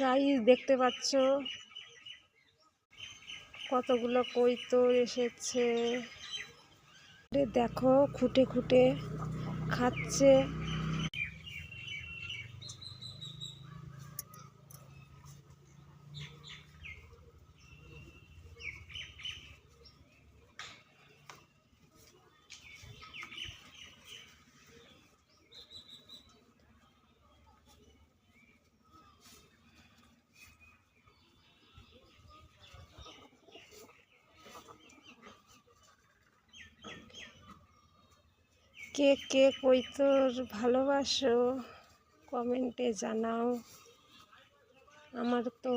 Guys দেখতে পাচ্ছ কতগুলো কৈতর এসেছে। দেখো খুঁটে খুঁটে খাচ্ছে। কে কে কৈতর ভালোবাসো কমেন্টে জানাও। আমার তো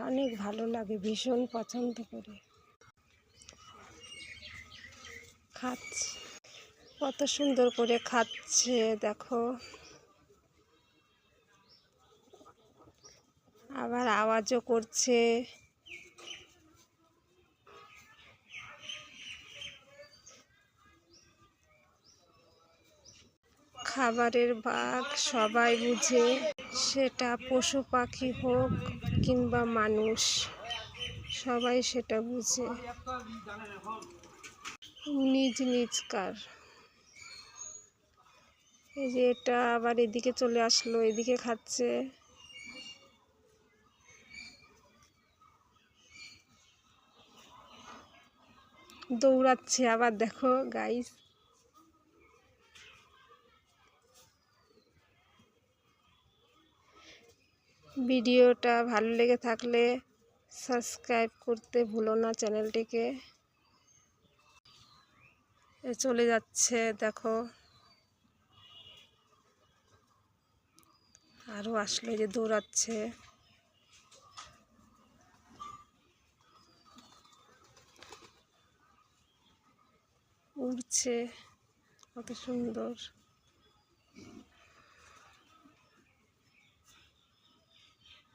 অনেক ভালো লাগে, ভীষণ পছন্দ করে খাচ্ছে। কত সুন্দর করে খাচ্ছে দেখো, আবার আওয়াজও করছে। খাবারের ভাগ সবাই বুঝে, সেটা পশু পাখি হোক কিংবা মানুষ, সবাই সেটা বুঝে নিজ নিজ কার। এই যে এটা আবার এদিকে চলে আসলো, এদিকে খাচ্ছে। দৌড়াচ্ছে আবার দেখো গাইস। ভিডিওটা ভালো লেগে থাকলে সাবস্ক্রাইব করতে ভুলো না চ্যানেলটিকে। চলে যাচ্ছে দেখো, আরো আসলে যে দৌড়াচ্ছে। উড়ছে কত সুন্দর।